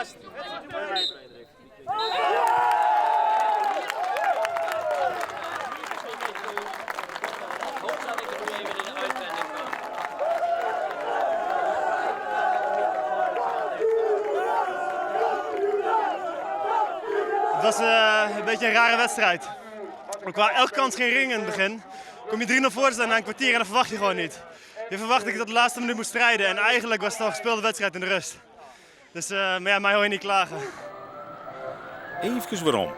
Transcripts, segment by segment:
vast. Het was een beetje een rare wedstrijd. Elke kans geen ring in het begin. Kom je 3-0 voor te staan na een kwartier en dat verwacht je gewoon niet. Je verwacht dat je tot de laatste minuut moet strijden en eigenlijk was het al een gespeelde wedstrijd in de rust. Dus maar ja, mij hoor je niet klagen. Even waarom.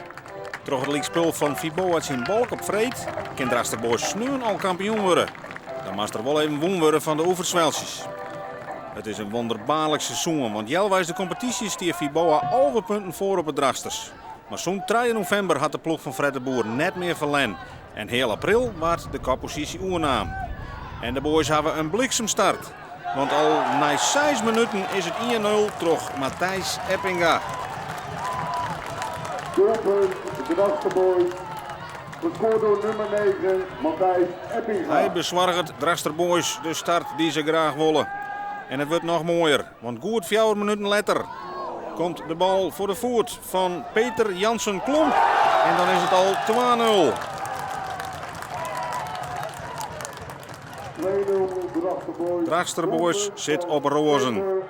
Toch het linkspul van Fiboa in balk op vreed, kan Drasterboys nu al kampioen worden. Dan mag er wel even won worden van de Overswelsjes. Het is een wonderbaarlijk seizoen, want Jelwijs de competitie stier Fiboa alle punten voor op het Drasters. Maar zo'n 3 november had de ploeg van Fred de Boer net meer verlen. En heel april werd de koppositie oernaam. En de boys hebben een bliksemstart. Want al na 6 minuten is het 1-0 toch Matthijs Eppinga. Doelpunt, de Drasterboys. Gescoord door nummer 9, Matthijs Eppinga. Hij bezorgt Drasterboys de start die ze graag willen. En het wordt nog mooier, want goed 4 minuten later komt de bal voor de voet van Peter Jansen Klomp. En dan is het al 2-0. 2-0 Drasterboys zit op rozen.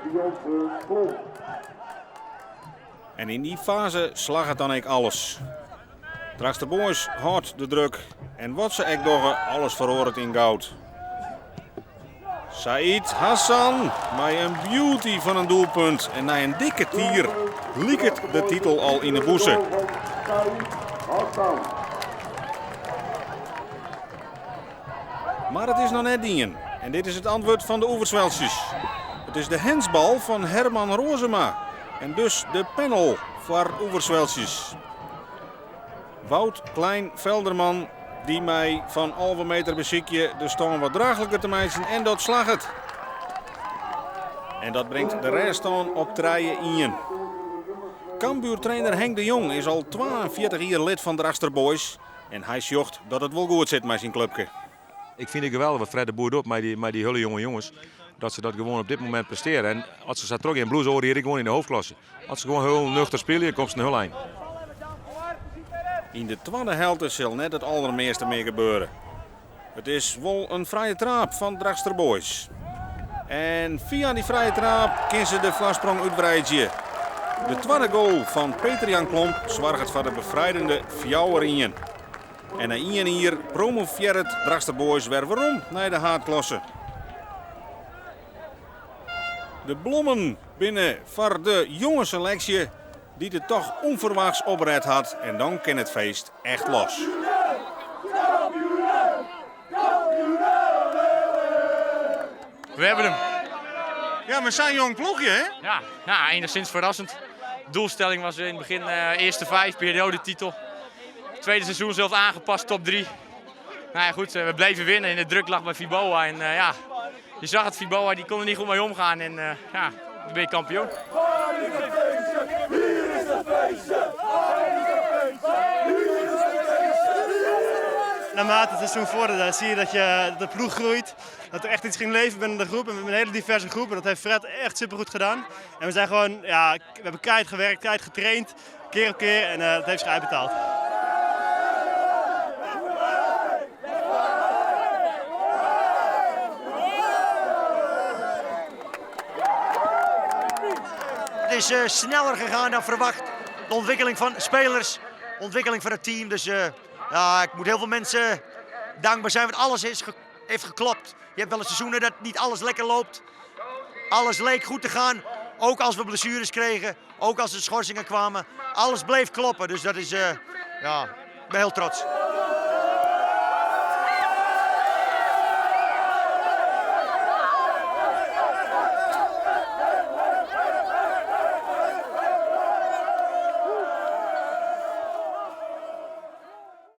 En in die fase slag het dan ook alles. Drasterboys houdt de druk. En wat ze ook doggen, alles verhoort in goud. Said Hassan met een beauty van een doelpunt. En na een dikke tier liekt de titel al in de boeze. Maar het is nog net dien. En dit is het antwoord van de Overswelsjes. Het is de hensbal van Herman Rozema. En dus de panel voor Overswelsjes. Wout Klein-Velderman die mij van 1,5 meter beziekje de stoom wat draaglijker te maken en dat slag het. En dat brengt de rest dan op 3-1. Cambuur-trainer Henk de Jong is al 42 jaar lid van de Drasterboys. En hij zocht dat het wel goed zit met zijn clubje. Ik vind het geweldig wat Fred de Boer doet met die hele jonge jongens. Dat ze dat gewoon op dit moment presteren. En als ze zat terug in Blues horen hier gewoon in de hoofdklasse. Als ze gewoon heel nuchter spelen, komt ze een heel eind. In de tweede helft zal net het allermeeste meer gebeuren. Het is wel een vrije trap van Drasterboys. En via die vrije trap kunnen ze de voorsprong uitbreiden. De tweede goal van Peter Jan Klomp zorgt voor de bevrijdende 4-1. En na 1 hier promoveert Drasterboys weer waarom naar de haatklasse. De blommen binnen voor de jonge selectie die het toch onverwachts opred had. En dan kan het feest echt los. We hebben hem. Ja, maar zijn jong ploegje, hè? Ja, nou, enigszins verrassend. De doelstelling was in het begin eerste 5, periodetitel. Tweede seizoen zelfs aangepast, top 3. Nou ja, goed, we bleven winnen en de druk lag bij Fiboa. En ja, je zag het, Fiboa die kon er niet goed mee omgaan. En ja, dan ben je kampioen. Naarmate het seizoen vorderde zie je dat de ploeg groeit. Dat er echt iets ging leven binnen de groep. En we hebben een hele diverse groep. En dat heeft Fred echt supergoed gedaan. En we zijn gewoon, ja, we hebben keihard gewerkt, keihard getraind. Keer op keer. En dat heeft zich uitbetaald. Het is sneller gegaan dan verwacht. De ontwikkeling van spelers, de ontwikkeling van het team. Dus ja, ik moet heel veel mensen dankbaar zijn, want alles heeft geklopt. Je hebt wel eens seizoenen dat niet alles lekker loopt. Alles leek goed te gaan, ook als we blessures kregen, ook als er schorsingen kwamen. Alles bleef kloppen, dus dat is, ja, ik ben heel trots.